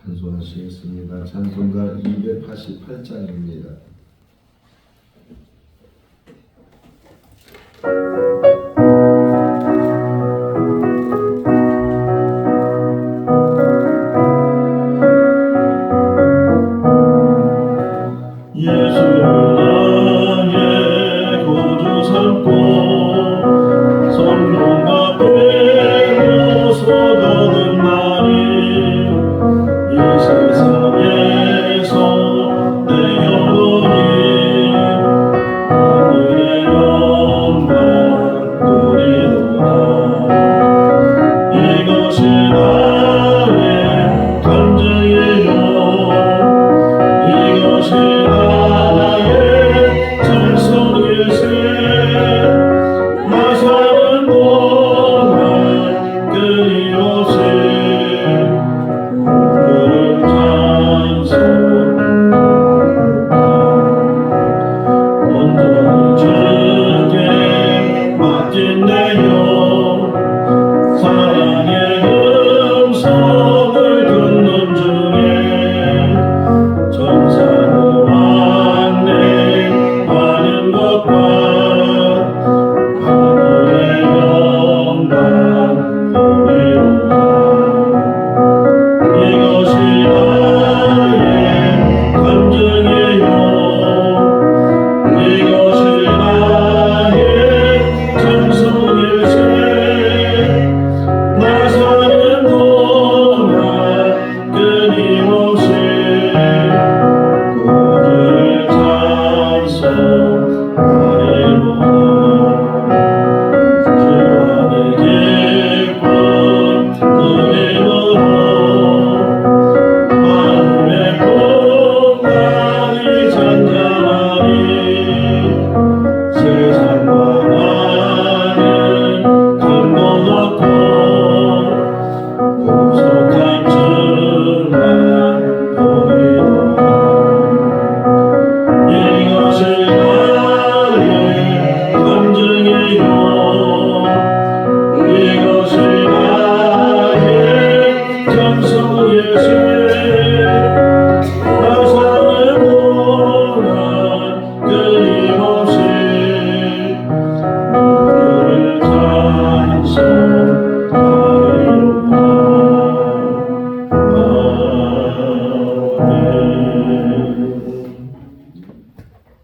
찬송하시겠습니다. 찬송가 288장입니다.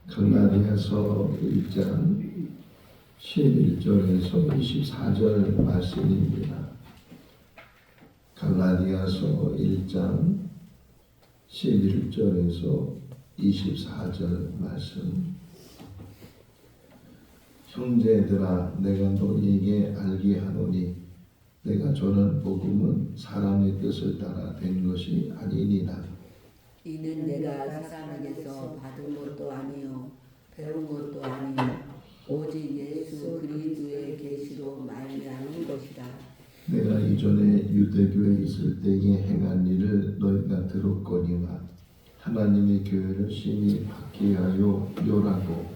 갈라디아서 1장 11절에서 24절 말씀입니다. 갈라디아서 1장 11절에서 24절 말씀. 형제들아, 내가 너희에게 알게 하노니 내가 전한 복음은 사람의 뜻을 따라 된 것이 아니니라. 이는 내가 사람에게서 받은 것도 아니요 배운 것도 아니요 오직 예수 그리스도의 계시로 말미암은 것이라. 내가 이전에 유대교에 있을 때에 행한 일을 너희가 들었거니와 하나님의 교회를 심히 박해하여 멸하고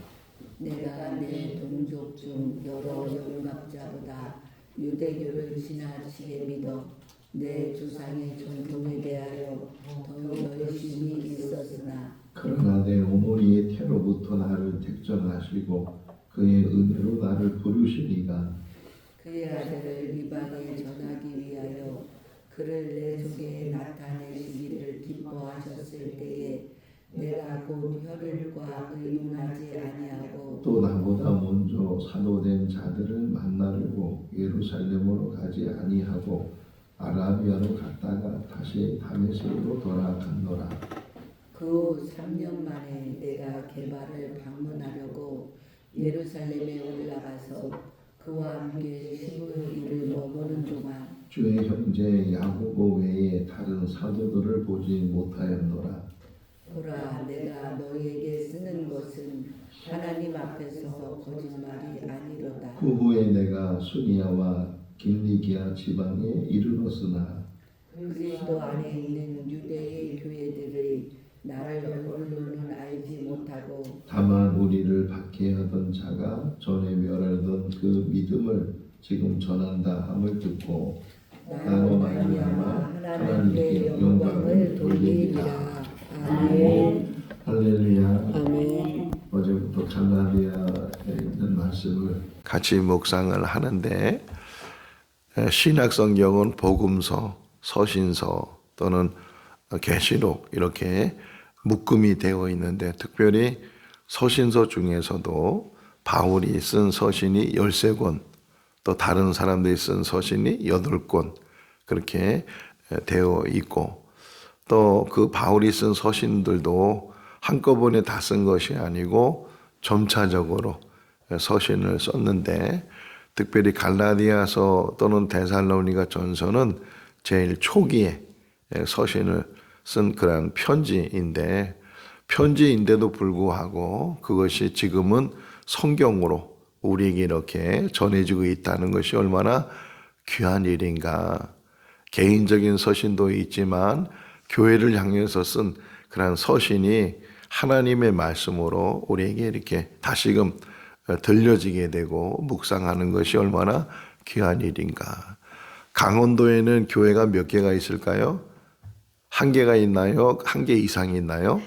내가 내 동족 중 여러 영갑자보다 유대교를 지나치게 믿어 내 조상의 전통에 대하여 더 열심히 있었으나 그러나 내 어머니의 태로부터 나를 택정하시고 그의 은혜로 나를 부르시니가 그의 아들을 이방에 전하기 위하여 그를 내 속에 나타내시기를 기뻐하셨을 때에 내가 곧 혈을과 의논하지 아니하고 또 나보다 먼저 사도된 자들을 만나려고 예루살렘으로 가지 아니하고 아라비아로 갔다가 다시 다메섹으로 돌아갔노라. 그 후 3년 만에 내가 게바를 방문하려고 예루살렘에 올라가서 그와 함께 15일을 머무는 동안 주의 형제 야고보 외에 다른 사도들을 보지 못하였노라. 보라, 내가 너희에게 쓰는 것은 하나님 앞에서 거짓말이 아니로다. 그 후에 내가 수니아와 길리기아 지방에 이르렀으나 그리스도 안에 있는 유대의 교회들이 나를 얼굴로는 알지 못하고 다만 우리를 박해하던 자가 전에 멸하던 그 믿음을 지금 전한다 함을 듣고 나로 말미암아 하나님께 영광을 같이 묵상을 하는데 신약 성경은 복음서, 서신서 또는 계시록 이렇게 묶음이 되어 있는데 특별히 서신서 중에서도 바울이 쓴 서신이 13권, 또 다른 사람들이 쓴 서신이 8권 그렇게 되어 있고 또 그 바울이 쓴 서신들도 한꺼번에 다 쓴 것이 아니고 점차적으로 서신을 썼는데 특별히 갈라디아서 또는 데살로니가 전서는 제일 초기에 서신을 쓴 그런 편지인데도 불구하고 그것이 지금은 성경으로 우리에게 이렇게 전해지고 있다는 것이 얼마나 귀한 일인가. 개인적인 서신도 있지만 교회를 향해서 쓴 그런 서신이 하나님의 말씀으로 우리에게 이렇게 다시금 들려지게 되고 묵상하는 것이 얼마나 귀한 일인가. 강원도에는 교회가 몇 개가 있을까요? 한 개가 있나요? 한 개 이상이 있나요?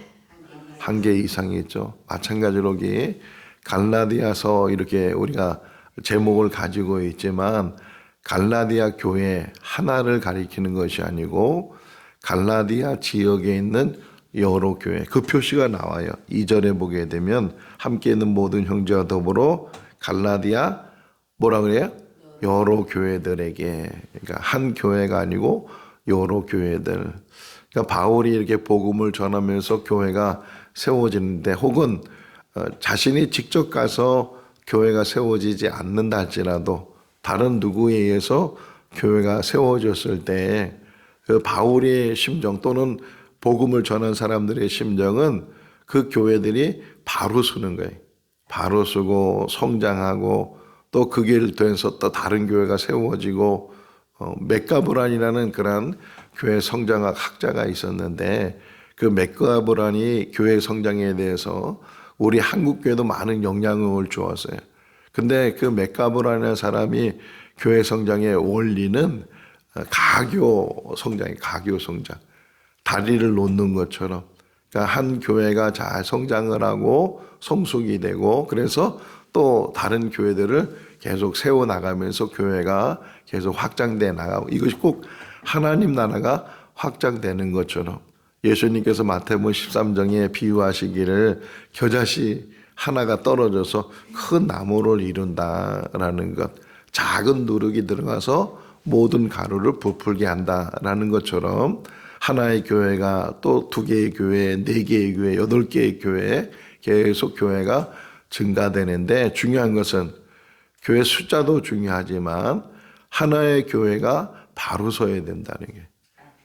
한 개 이상이 있죠. 마찬가지로 여기 갈라디아서 이렇게 우리가 제목을 가지고 있지만 갈라디아 교회 하나를 가리키는 것이 아니고 갈라디아 지역에 있는 여러 교회, 그 표시가 나와요. 2절에 보게 되면 함께 있는 모든 형제와 더불어 갈라디아 뭐라 그래요? 여러 교회들에게. 그러니까 한 교회가 아니고 여러 교회들. 그러니까 바울이 이렇게 복음을 전하면서 교회가 세워지는데 혹은 자신이 직접 가서 교회가 세워지지 않는다 할지라도 다른 누구에 의해서 교회가 세워졌을 때 그 바울의 심정 또는 복음을 전한 사람들의 심정은 그 교회들이 바로 서는 거예요. 바로 서고 성장하고 또 그 길 통해서 또 다른 교회가 세워지고 맥가브란이라는 그런 교회 성장학 학자가 있었는데 그 맥가브란이 교회 성장에 대해서 우리 한국 교회도 많은 영향을 주었어요. 근데 그 맥가브란이라는 사람이 교회 성장의 원리는 가교 성장이에요. 가교 성장. 다리를 놓는 것처럼. 그러니까 한 교회가 잘 성장을 하고 성숙이 되고 그래서 또 다른 교회들을 계속 세워나가면서 교회가 계속 확장돼 나가고 이것이 꼭 하나님 나라가 확장되는 것처럼 예수님께서 마태복음 13장에 비유하시기를 겨자씨 하나가 떨어져서 큰 나무를 이룬다라는 것. 작은 누룩이 들어가서 모든 가루를 부풀게 한다라는 것처럼 하나의 교회가 또 2개의 교회, 4개의 교회, 8개의 교회 계속 교회가 증가되는데 중요한 것은 교회 숫자도 중요하지만 하나의 교회가 바로 서야 된다는 게.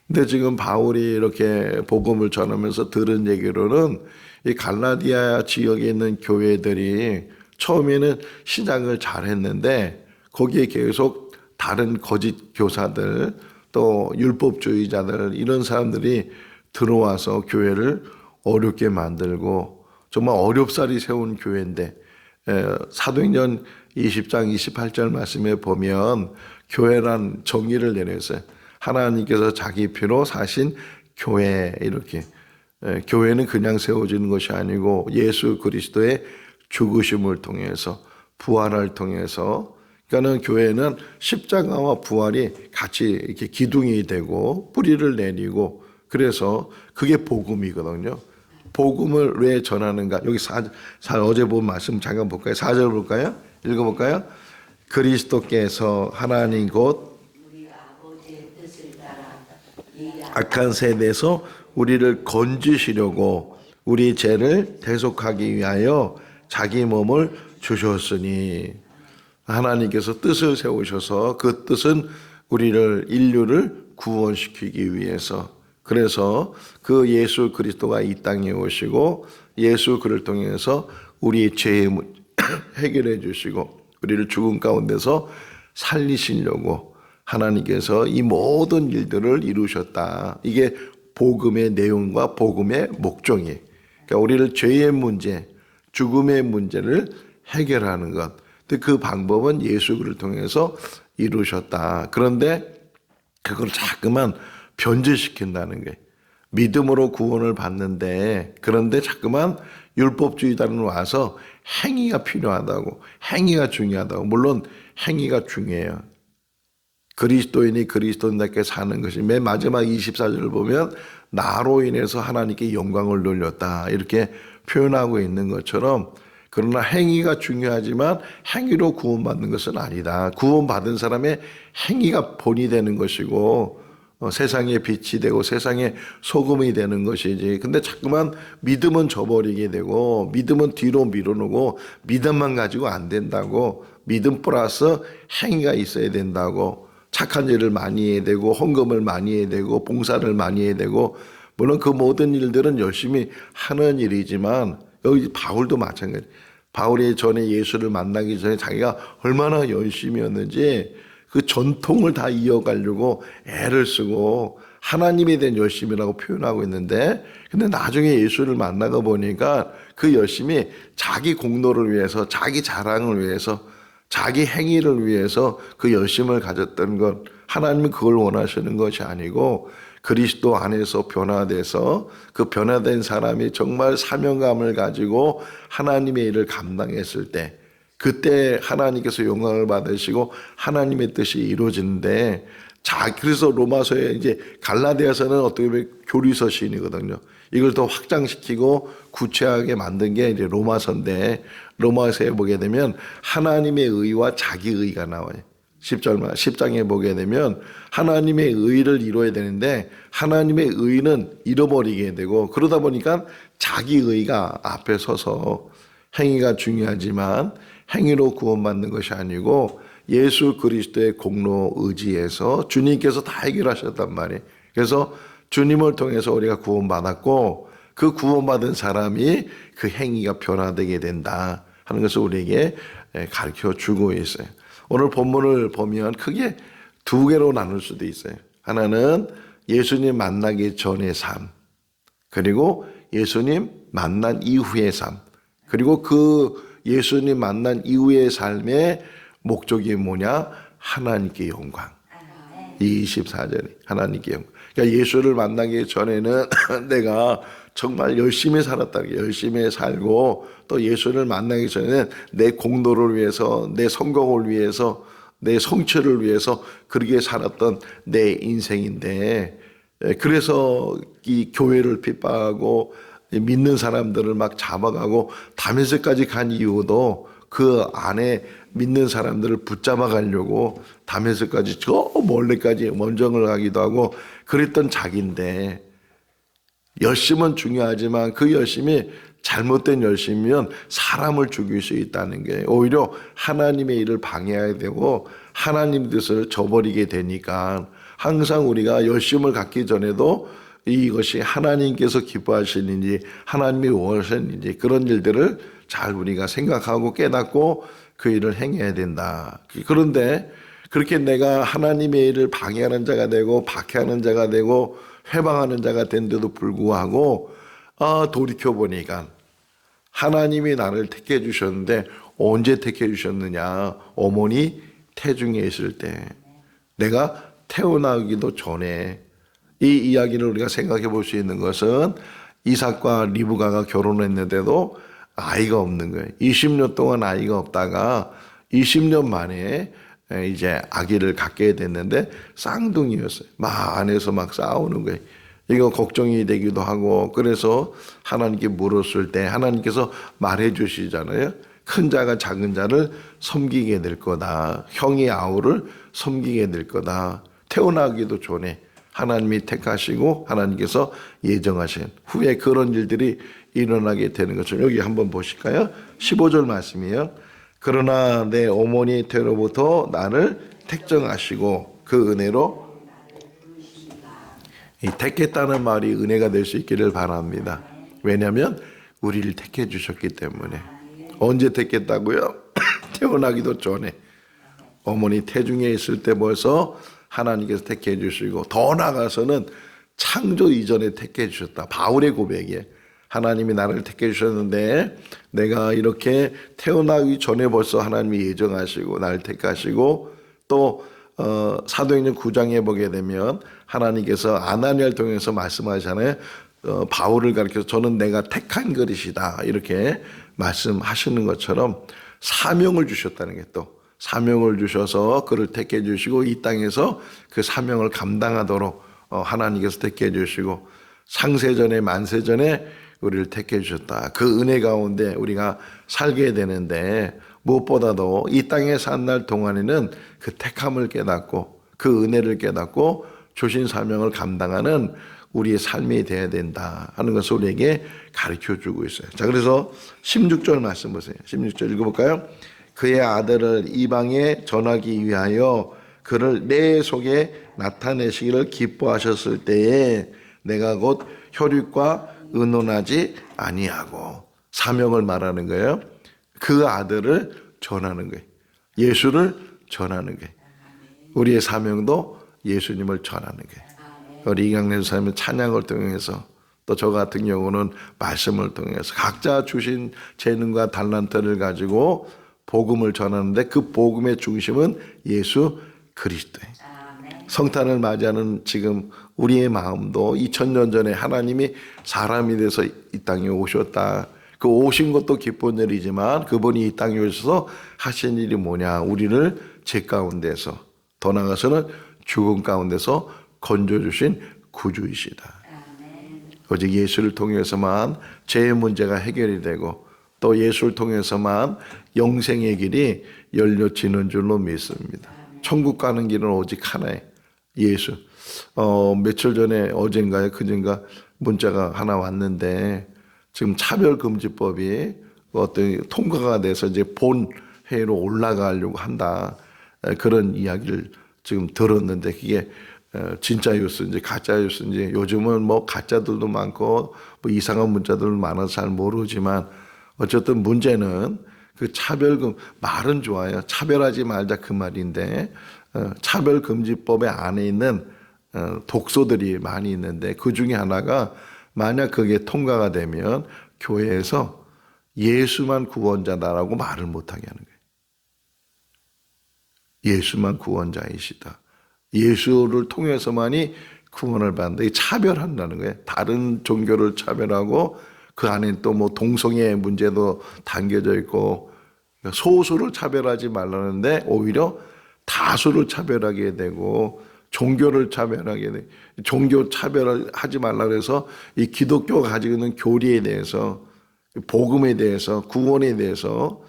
근데 지금 바울이 이렇게 복음을 전하면서 들은 얘기로는 이 갈라디아 지역에 있는 교회들이 처음에는 시작을 잘했는데 거기에 계속 다른 거짓 교사들 또 율법주의자들 이런 사람들이 들어와서 교회를 어렵게 만들고 정말 어렵사리 세운 교회인데 사도행전 20장 28절 말씀에 보면 교회란 정의를 내렸어요. 하나님께서 자기 피로 사신 교회 이렇게 교회는 그냥 세워지는 것이 아니고 예수 그리스도의 죽으심을 통해서 부활을 통해서 그러니까는 교회는 십자가와 부활이 같이 이렇게 기둥이 되고 뿌리를 내리고 그래서 그게 복음이거든요. 복음을 왜 전하는가? 여기 어제 본 말씀 잠깐 볼까요? 4절 볼까요? 읽어볼까요? 그리스도께서 하나님 곧 우리 아버지의 뜻을 따라 악한 세대에서 우리를 건지시려고 우리 죄를 대속하기 위하여 자기 몸을 주셨으니 하나님께서 뜻을 세우셔서 그 뜻은 인류를 구원시키기 위해서 그래서 그 예수 그리스도가 이 땅에 오시고 예수 그를 통해서 우리의 죄의 해결해 주시고 우리를 죽음 가운데서 살리시려고 하나님께서 이 모든 일들을 이루셨다. 이게 복음의 내용과 복음의 목적이에요. 그러니까 우리를 죄의 문제, 죽음의 문제를 해결하는 것. 그 방법은 예수 그를 통해서 이루셨다. 그런데 그걸 자꾸만 변질시킨다는 게 믿음으로 구원을 받는데, 그런데 자꾸만 율법주의자는 와서 행위가 필요하다고, 행위가 중요하다고. 물론 행위가 중요해요. 그리스도인이 그리스도인답게 사는 것이, 맨 마지막 24절을 보면 나로 인해서 하나님께 영광을 돌렸다 이렇게 표현하고 있는 것처럼, 그러나 행위가 중요하지만 행위로 구원받는 것은 아니다. 구원받은 사람의 행위가 본이 되는 것이고 세상의 빛이 되고 세상의 소금이 되는 것이지. 근데 자꾸만 믿음은 저버리게 되고 믿음은 뒤로 밀어놓고 믿음만 가지고 안 된다고, 믿음 플러스 행위가 있어야 된다고, 착한 일을 많이 해야 되고 헌금을 많이 해야 되고 봉사를 많이 해야 되고, 물론 그 모든 일들은 열심히 하는 일이지만 여기 바울도 마찬가지. 바울이 전에 예수를 만나기 전에 자기가 얼마나 열심이었는지 그 전통을 다 이어가려고 애를 쓰고 하나님에 대한 열심이라고 표현하고 있는데, 근데 나중에 예수를 만나고 보니까 그 열심이 자기 공로를 위해서, 자기 자랑을 위해서, 자기 행위를 위해서 그 열심을 가졌던 것, 하나님은 그걸 원하시는 것이 아니고 그리스도 안에서 변화돼서 그 변화된 사람이 정말 사명감을 가지고 하나님의 일을 감당했을 때, 그때 하나님께서 영광을 받으시고 하나님의 뜻이 이루어지는데, 그래서 로마서에 이제 갈라디아서는 어떻게 보면 교리서 시인이거든요. 이걸 더 확장시키고 구체하게 만든 게 이제 로마서인데, 로마서에 보게 되면 하나님의 의와 자기 의가 나와요. 10장에 보게 되면 하나님의 의를 이루어야 되는데 하나님의 의는 잃어버리게 되고, 그러다 보니까 자기 의가 앞에 서서, 행위가 중요하지만 행위로 구원받는 것이 아니고 예수 그리스도의 공로 의지에서 주님께서 다 해결하셨단 말이에요. 그래서 주님을 통해서 우리가 구원받았고 그 구원받은 사람이 그 행위가 변화되게 된다 하는 것을 우리에게 가르쳐 주고 있어요. 오늘 본문을 보면 크게 두 개로 나눌 수도 있어요. 하나는 예수님 만나기 전의 삶, 그리고 예수님 만난 이후의 삶, 그리고 그 예수님 만난 이후의 삶의 목적이 뭐냐? 하나님께 영광. 이 24절이 하나님께 영광. 그러니까 예수를 만나기 전에는 내가 정말 열심히 살았다, 열심히 살고, 또 예수를 만나기 전에는 내 공로를 위해서, 내 성공을 위해서, 내 성취를 위해서 그렇게 살았던 내 인생인데, 그래서 이 교회를 핍박하고 믿는 사람들을 막 잡아가고 다메섹까지 간 이유도 그 안에 믿는 사람들을 붙잡아 가려고 다메섹까지 저 멀리까지 원정을 가기도 하고 그랬던 자기인데, 열심은 중요하지만 그 열심이 잘못된 열심이면 사람을 죽일 수 있다는 게 오히려 하나님의 일을 방해하게 되고 하나님 뜻을 저버리게 되니까, 항상 우리가 열심을 갖기 전에도 이것이 하나님께서 기뻐하시는지 하나님이 원하시는지 그런 일들을 잘 우리가 생각하고 깨닫고 그 일을 행해야 된다. 그런데 그렇게 내가 하나님의 일을 방해하는 자가 되고 박해하는 자가 되고 회방하는 자가 된데도 불구하고 돌이켜보니까 하나님이 나를 택해 주셨는데 언제 택해 주셨느냐? 어머니 태중에 있을 때, 내가 태어나기도 전에. 이 이야기를 우리가 생각해 볼 수 있는 것은 이삭과 리브가가 결혼했는데도 아이가 없는 거예요. 20년 동안 아이가 없다가 20년 만에 이제 아기를 갖게 됐는데 쌍둥이였어요. 막 안에서 막 싸우는 거예요. 이거 걱정이 되기도 하고, 그래서 하나님께 물었을 때 하나님께서 말해 주시잖아요. 큰 자가 작은 자를 섬기게 될 거다. 형이 아우를 섬기게 될 거다. 태어나기도 전에 하나님이 택하시고 하나님께서 예정하신 후에 그런 일들이 일어나게 되는 것을 여기 한번 보실까요? 15절 말씀이에요. 그러나 내 어머니 태로부터 나를 택정하시고 그 은혜로, 이 택했다는 말이 은혜가 될 수 있기를 바랍니다. 왜냐하면 우리를 택해 주셨기 때문에. 언제 택했다고요? 태어나기도 전에, 어머니 태중에 있을 때 벌써 하나님께서 택해 주시고, 더 나아가서는 창조 이전에 택해 주셨다. 바울의 고백이에요. 하나님이 나를 택해 주셨는데 내가 이렇게 태어나기 전에 벌써 하나님이 예정하시고 나를 택하시고 또 사도행전 9장에 보게 되면 하나님께서 아나니아를 통해서 말씀하잖아요. 바울을 가리켜서 저는 내가 택한 그릇이다 이렇게 말씀하시는 것처럼 사명을 주셨다는 게 또 사명을 주셔서 그를 택해 주시고 이 땅에서 그 사명을 감당하도록 하나님께서 택해 주시고 상세전에 만세전에 우리를 택해 주셨다. 그 은혜 가운데 우리가 살게 되는데 무엇보다도 이 땅에 산 날 동안에는 그 택함을 깨닫고 그 은혜를 깨닫고 주신 사명을 감당하는 우리의 삶이 되어야 된다 하는 것을 우리에게 가르쳐 주고 있어요. 자, 그래서 16절 말씀 보세요. 16절 읽어볼까요? 그의 아들을 이방에 전하기 위하여 그를 내 속에 나타내시기를 기뻐하셨을 때에 내가 곧 혈육과 의논하지 아니하고 사명을 말하는 거예요. 그 아들을 전하는 거예요. 예수를 전하는 거예요. 우리의 사명도 예수님을 전하는 거예요. 우리 이강래 사님은 찬양을 통해서 또 저 같은 경우는 말씀을 통해서 각자 주신 재능과 달란트를 가지고 복음을 전하는데 그 복음의 중심은 예수 그리스도예요. 성탄을 맞이하는 지금 우리의 마음도 2000년 전에 하나님이 사람이 돼서 이 땅에 오셨다. 그 오신 것도 기쁜 일이지만 그분이 이 땅에 오셔서 하신 일이 뭐냐. 우리를 죄 가운데서 더 나아가서는 죽음 가운데서 건져주신 구주이시다. 오직 예수를 통해서만 죄의 문제가 해결이 되고 또 예수를 통해서만 영생의 길이 열려지는 줄로 믿습니다. 천국 가는 길은 오직 하나예요. 예수. 며칠 전에 어젠가요 그젠가 문자가 하나 왔는데 지금 차별금지법이 어떤 통과가 돼서 이제 본회의로 올라가려고 한다. 그런 이야기를 지금 들었는데 그게 진짜 뉴스인지 가짜 뉴스인지 요즘은 뭐 가짜들도 많고 뭐 이상한 문자들 많아서 잘 모르지만 어쨌든 문제는 그 차별금 말은 좋아요. 차별하지 말자 그 말인데 차별금지법에 안에 있는 독소들이 많이 있는데 그 중에 하나가 만약 그게 통과가 되면 교회에서 예수만 구원자다라고 말을 못하게 하는 거예요. 예수만 구원자이시다. 예수를 통해서만이 구원을 받는다. 이 차별한다는 거예요. 다른 종교를 차별하고 그 안에 또 뭐 동성애 문제도 담겨져 있고 소수를 차별하지 말라는데 오히려 다수를 차별하게 되고 종교를 차별하게 돼. 종교 차별을 하지 말라 그래서 이 기독교가 가지고 있는 교리에 대해서 복음에 대해서 구원에 대해서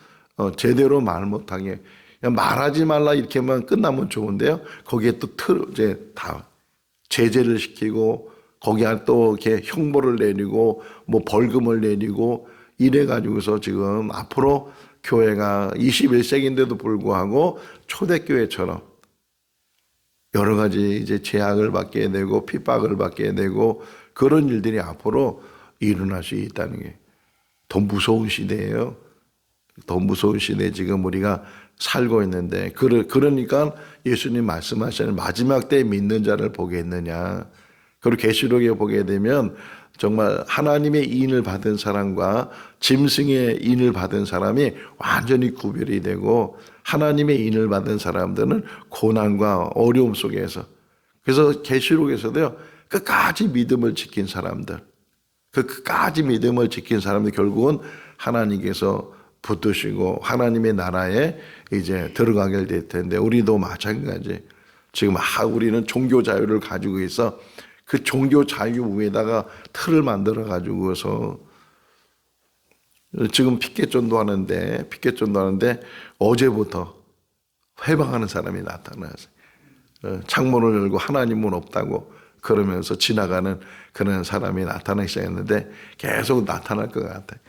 제대로 말 못하게 그냥 말하지 말라 이렇게만 끝나면 좋은데요. 거기에 또 이제 다 제재를 시키고 거기에 또 이렇게 형벌을 내리고 뭐 벌금을 내리고 이래 가지고서 지금 앞으로 교회가 21세기인데도 불구하고 초대교회처럼 여러 가지 이제 제약을 받게 되고 핍박을 받게 되고 그런 일들이 앞으로 일어날 수 있다는 게 더 무서운 시대예요. 더 무서운 시대에 지금 우리가 살고 있는데 그러니까 예수님 말씀하시는 마지막 때 믿는 자를 보겠느냐. 그리고 계시록에 보게 되면 정말 하나님의 인을 받은 사람과 짐승의 인을 받은 사람이 완전히 구별이 되고 하나님의 인을 받은 사람들은 고난과 어려움 속에서 그래서 계시록에서도요 끝까지 믿음을 지킨 사람들 끝까지 믿음을 지킨 사람들 결국은 하나님께서 붙드시고 하나님의 나라에 이제 들어가게 될 텐데 우리도 마찬가지 지금 우리는 종교 자유를 가지고 있어 그 종교 자유 위에다가 틀을 만들어 가지고서 지금 피켓존도 하는데 어제부터 회방하는 사람이 나타났어요. 창문을 열고 하나님은 없다고 그러면서 지나가는 그런 사람이 나타나기 시작했는데 계속 나타날 것 같아요.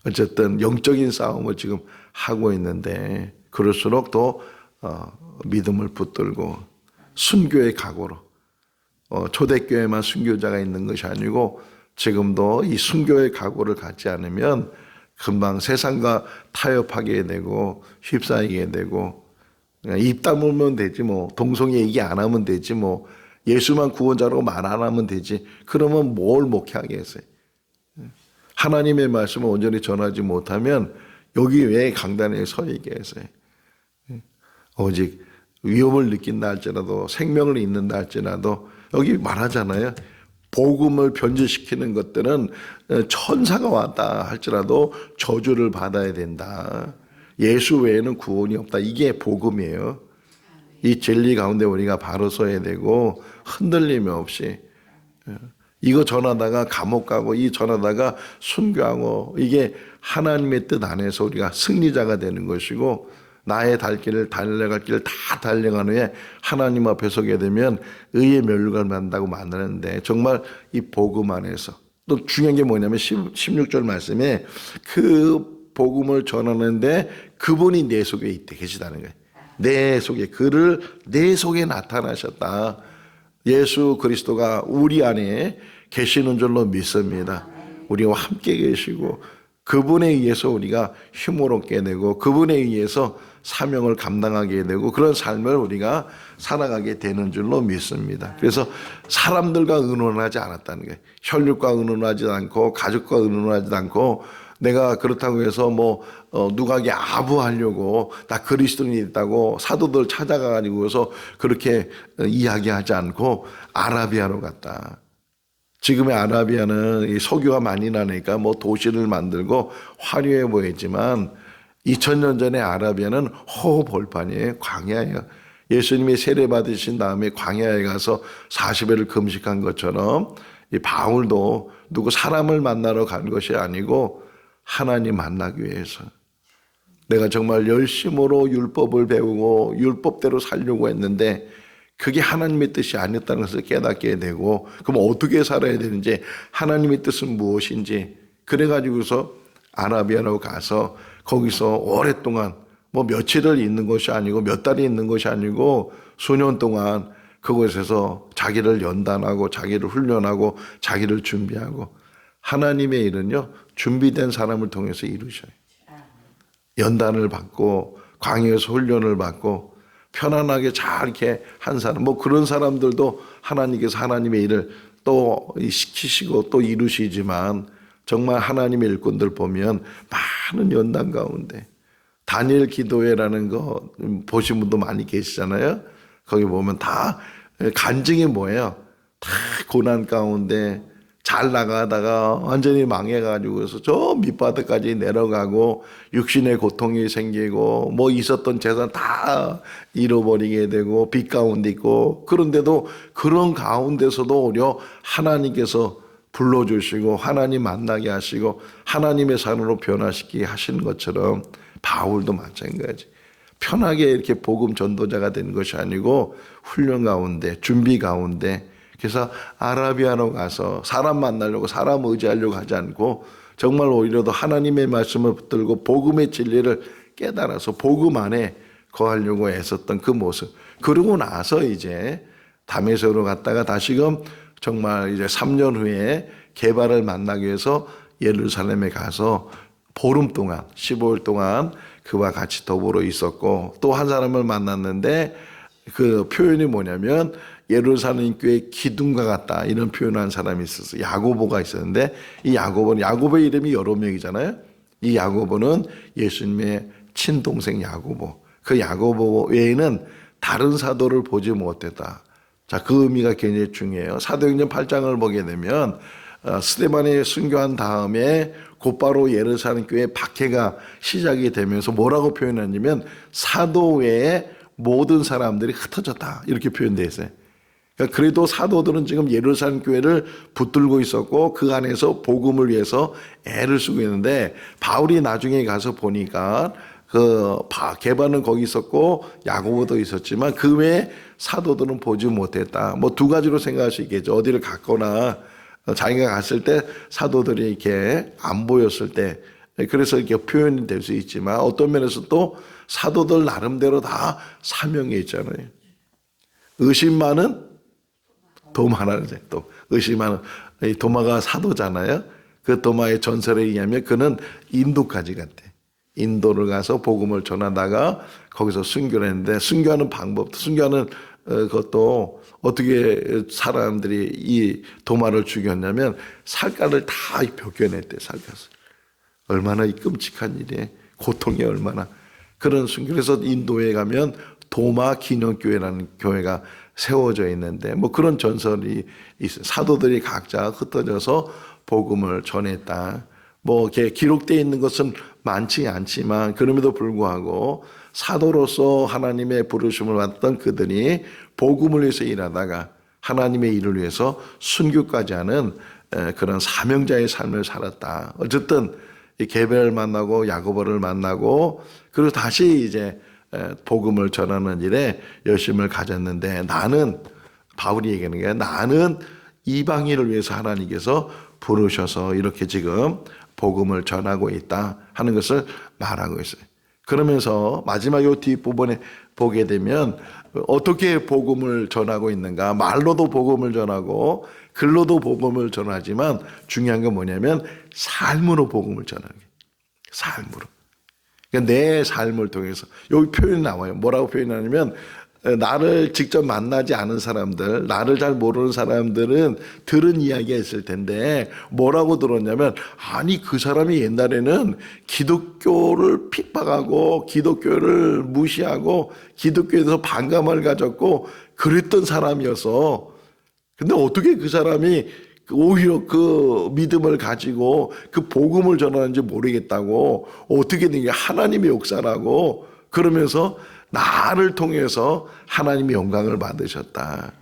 어쨌든 영적인 싸움을 지금 하고 있는데 그럴수록 더 믿음을 붙들고 순교의 각오로 초대교회만 순교자가 있는 것이 아니고 지금도 이 순교의 각오를 갖지 않으면 금방 세상과 타협하게 되고 휩싸이게 되고 입 다물면 되지 뭐 동성애 얘기 안 하면 되지 뭐 예수만 구원자라고 말 안 하면 되지 그러면 뭘 목회하겠어요. 하나님의 말씀을 온전히 전하지 못하면 여기 왜 강단에 서 있겠어요. 오직 위험을 느낀다 할지라도 생명을 잃는다 할지라도 여기 말하잖아요. 복음을 변질시키는 것들은 천사가 왔다 할지라도 저주를 받아야 된다. 예수 외에는 구원이 없다. 이게 복음이에요. 이 진리 가운데 우리가 바로 서야 되고 흔들림 없이 이거 전하다가 감옥 가고 이 전하다가 순교하고 이게 하나님의 뜻 안에서 우리가 승리자가 되는 것이고 나의 달길을 달려갈 길을 다 달려간 후에 하나님 앞에 서게 되면 의의 멸류관을 만다고 만드는데 정말 이 복음 안에서 또 중요한 게 뭐냐면 16절 말씀에 그 복음을 전하는데 그분이 내 속에 있대 계시다는 거예요. 내 속에 그를 내 속에 나타나셨다. 예수 그리스도가 우리 안에 계시는 줄로 믿습니다. 우리와 함께 계시고 그분에 의해서 우리가 힘을 얻게 되고 그분에 의해서 사명을 감당하게 되고 그런 삶을 우리가 살아가게 되는 줄로 믿습니다. 그래서 사람들과 의논하지 않았다는 거예요. 혈육과 의논하지 않고 가족과 의논하지 않고 내가 그렇다고 해서 누가에게 아부하려고 나 그리스도인이 있다고 사도들 찾아가가지고서 그렇게 이야기하지 않고 아라비아로 갔다. 지금의 아라비아는 이 석유가 많이 나니까 도시를 만들고 화려해 보이지만 2000년 전에 아라비아는 허허벌판이에요. 광야예요. 예수님이 세례 받으신 다음에 광야에 가서 40일을 금식한 것처럼 이 바울도 누구 사람을 만나러 간 것이 아니고 하나님 만나기 위해서 내가 정말 열심으로 율법을 배우고 율법대로 살려고 했는데 그게 하나님의 뜻이 아니었다는 것을 깨닫게 되고 그럼 어떻게 살아야 되는지 하나님의 뜻은 무엇인지 그래가지고서 아라비아로 가서 거기서 오랫동안 며칠을 있는 것이 아니고 몇 달이 있는 것이 아니고 수년 동안 그곳에서 자기를 연단하고 자기를 훈련하고 자기를 준비하고 하나님의 일은요 준비된 사람을 통해서 이루셔요. 연단을 받고 광야에서 훈련을 받고 편안하게 잘 이렇게 한 사람 그런 사람들도 하나님께서 하나님의 일을 또 시키시고 또 이루시지만 정말 하나님의 일꾼들 보면 많은 연단 가운데 다니엘 기도회라는 거 보신 분도 많이 계시잖아요. 거기 보면 다 간증이 뭐예요? 다 고난 가운데 잘 나가다가 완전히 망해가지고서 저 밑바닥까지 내려가고 육신의 고통이 생기고 있었던 재산 다 잃어버리게 되고 빚 가운데 있고 그런데도 그런 가운데서도 오히려 하나님께서 불러주시고 하나님 만나게 하시고 하나님의 산으로 변화시키게 하시는 것처럼 바울도 마찬가지. 편하게 이렇게 복음 전도자가 된 것이 아니고 훈련 가운데 준비 가운데 그래서 아라비아로 가서 사람 만나려고 사람 의지하려고 하지 않고 정말 오히려 더 하나님의 말씀을 붙들고 복음의 진리를 깨달아서 복음 안에 거하려고 애썼던 그 모습. 그러고 나서 이제 다메섹으로 갔다가 다시금 정말 이제 3년 후에 게바를 만나기 위해서 예루살렘에 가서 보름 동안 15일 동안 그와 같이 더불어 있었고 또 한 사람을 만났는데 그 표현이 뭐냐면 예루살렘 교회 기둥과 같다 이런 표현한 사람이 있었어요. 야고보가 있었는데 이 야고보의 이름이 여러 명이잖아요. 이 야고보는 예수님의 친동생 야고보. 그 야고보 외에는 다른 사도를 보지 못했다. 자, 그 의미가 굉장히 중요해요. 사도행전 8장을 보게 되면 스데반이 순교한 다음에 곧바로 예루살렘 교회 박해가 시작이 되면서 뭐라고 표현하냐면 사도 외에 모든 사람들이 흩어졌다 이렇게 표현되어 있어요. 그러니까 그래도 사도들은 지금 예루살렘 교회를 붙들고 있었고 그 안에서 복음을 위해서 애를 쓰고 있는데 바울이 나중에 가서 보니까 게바는 거기 있었고 야고보도 있었지만 그 외에 사도들은 보지 못했다. 두 가지로 생각할 수 있겠죠. 어디를 갔거나 자기가 갔을 때 사도들이 이렇게 안 보였을 때 그래서 이렇게 표현이 될 수 있지만 어떤 면에서 또 사도들 나름대로 다 사명이 있잖아요. 의심 많은 도마라는 또 의심 많은 도마가 사도잖아요. 그 도마의 전설에 의하면 그는 인도까지 갔대. 인도를 가서 복음을 전하다가 거기서 순교를 했는데 순교하는 방법, 순교하는 그것도 어떻게 사람들이 이 도마를 죽였냐면 살갗을 다 벗겨냈대. 살갗을. 얼마나 끔찍한 일이에요. 고통이 얼마나. 그런 순교. 그래서 인도에 가면 도마 기념교회라는 교회가 세워져 있는데 뭐 그런 전설이 있어요. 사도들이 각자 흩어져서 복음을 전했다. 뭐 이렇게 기록되어 있는 것은 많지 않지만 그럼에도 불구하고 사도로서 하나님의 부르심을 받던 그들이 복음을 위해서 일하다가 하나님의 일을 위해서 순교까지 하는 그런 사명자의 삶을 살았다. 어쨌든 이 게베를 만나고 야고보를 만나고 그리고 다시 이제 복음을 전하는 일에 열심을 가졌는데 나는 바울이 얘기하는 게 나는 이방인을 위해서 하나님께서 부르셔서 이렇게 지금 복음을 전하고 있다 하는 것을 말하고 있어요. 그러면서 마지막 요 뒷부분에 보게 되면 어떻게 복음을 전하고 있는가, 말로도 복음을 전하고 글로도 복음을 전하지만 중요한 건 뭐냐면 삶으로 복음을 전하는 거예요. 삶으로. 그러니까 내 삶을 통해서 여기 표현이 나와요. 뭐라고 표현하냐면 나를 직접 만나지 않은 사람들, 나를 잘 모르는 사람들은 들은 이야기가 있을 텐데 뭐라고 들었냐면 아니 그 사람이 옛날에는 기독교를 핍박하고 기독교를 무시하고 기독교에서 반감을 가졌고 그랬던 사람이어서 근데 어떻게 그 사람이 오히려 그 믿음을 가지고 그 복음을 전하는지 모르겠다고 어떻게 된 게 하나님의 역사라고 그러면서 나를 통해서 하나님의 영광을 받으셨다.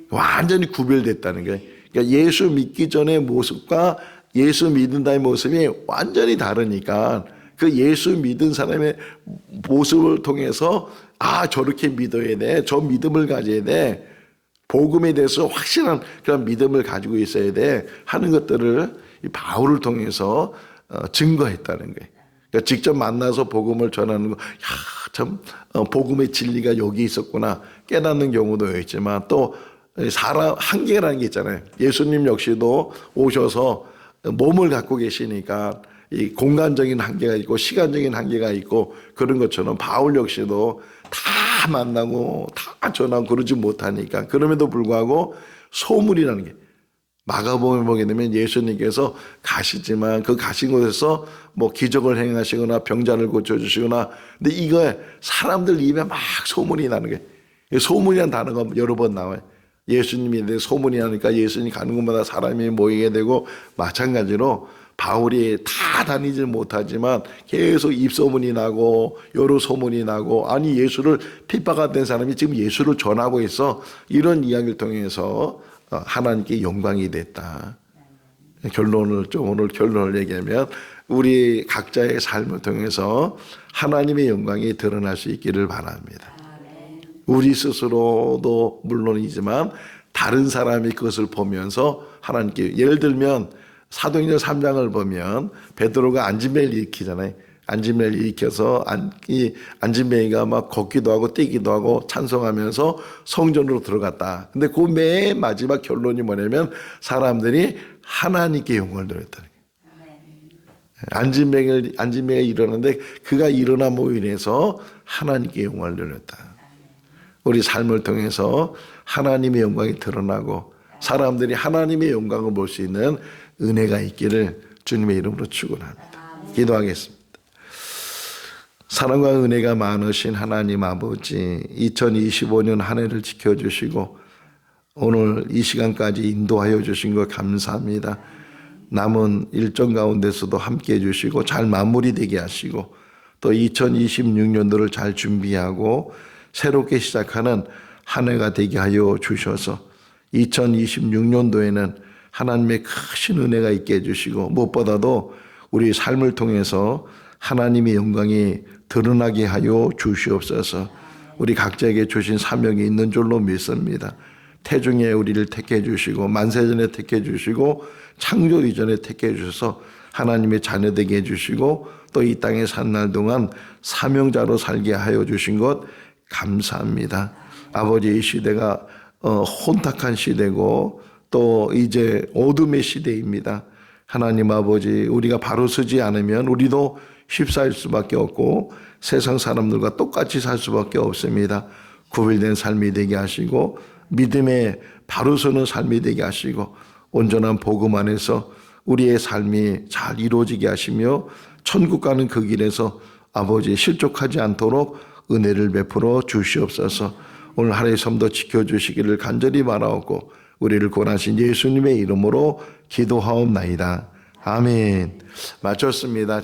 완전히 구별됐다는 거예요. 그러니까 예수 믿기 전의 모습과 예수 믿는다의 모습이 완전히 다르니까 그 예수 믿은 사람의 모습을 통해서 아 저렇게 믿어야 돼. 저 믿음을 가져야 돼. 복음에 대해서 확실한 그런 믿음을 가지고 있어야 돼 하는 것들을 이 바울을 통해서 증거했다는 거예요. 그러니까 직접 만나서 복음을 전하는 거, 참 복음의 진리가 여기 있었구나 깨닫는 경우도 있지만 또 사람 한계라는 게 있잖아요. 예수님 역시도 오셔서 몸을 갖고 계시니까 이 공간적인 한계가 있고 시간적인 한계가 있고 그런 것처럼 바울 역시도 다 만나고 다 전하고 그러지 못하니까 그럼에도 불구하고 소문이라는 게 마가복음에 보게 되면 예수님께서 가시지만 그 가신 곳에서 뭐 기적을 행하시거나 병자를 고쳐주시거나 근데 이거 사람들 입에 막 소문이 나는 게 소문이라는 단어가 여러 번 나와요. 예수님에 대해 소문이 나니까 예수님 가는 곳마다 사람이 모이게 되고 마찬가지로 바울이 다 다니지 못하지만 계속 입소문이 나고 여러 소문이 나고 아니 예수를 핍박하던 사람이 지금 예수를 전하고 있어 이런 이야기를 통해서 하나님께 영광이 됐다. 오늘 결론을 얘기하면 우리 각자의 삶을 통해서 하나님의 영광이 드러날 수 있기를 바랍니다. 우리 스스로도 물론이지만 다른 사람이 그것을 보면서 하나님께 예를 들면 사도행전 3장을 보면 베드로가 안진뱅이를 일으키잖아요. 안진뱅이를 일으켜서 안진뱅이가 막 걷기도 하고 뛰기도 하고 찬송하면서 성전으로 들어갔다. 근데 그 맨 마지막 결론이 뭐냐면 사람들이 하나님께 영광을 돌렸다는 거예요. 안진뱅이가 일어났는데 그가 일어남으로 인해서 하나님께 영광을 돌렸다. 우리 삶을 통해서 하나님의 영광이 드러나고 사람들이 하나님의 영광을 볼 수 있는 은혜가 있기를 주님의 이름으로 축원합니다. 기도하겠습니다. 사랑과 은혜가 많으신 하나님 아버지 2025년 한 해를 지켜주시고 오늘 이 시간까지 인도하여 주신 것 감사합니다. 남은 일정 가운데서도 함께해 주시고 잘 마무리되게 하시고 또 2026년도를 잘 준비하고 새롭게 시작하는 한 해가 되게 하여 주셔서 2026년도에는 하나님의 크신 은혜가 있게 해주시고 무엇보다도 우리 삶을 통해서 하나님의 영광이 드러나게 하여 주시옵소서. 우리 각자에게 주신 사명이 있는 줄로 믿습니다. 태중에 우리를 택해 주시고 만세전에 택해 주시고 창조 이전에 택해 주셔서 하나님의 자녀 되게 해주시고 또 이 땅에 산 날 동안 사명자로 살게 하여 주신 것 감사합니다. 아버지 이 시대가 혼탁한 시대고 또 이제 어둠의 시대입니다. 하나님 아버지 우리가 바로 서지 않으면 우리도 휩싸일 수밖에 없고 세상 사람들과 똑같이 살 수밖에 없습니다. 구별된 삶이 되게 하시고 믿음에 바로 서는 삶이 되게 하시고 온전한 복음 안에서 우리의 삶이 잘 이루어지게 하시며 천국 가는 그 길에서 아버지 실족하지 않도록 은혜를 베풀어 주시옵소서. 오늘 하루의 삶도 지켜주시기를 간절히 바라옵고 우리를 구원하신 예수님의 이름으로 기도하옵나이다. 아멘. 마쳤습니다.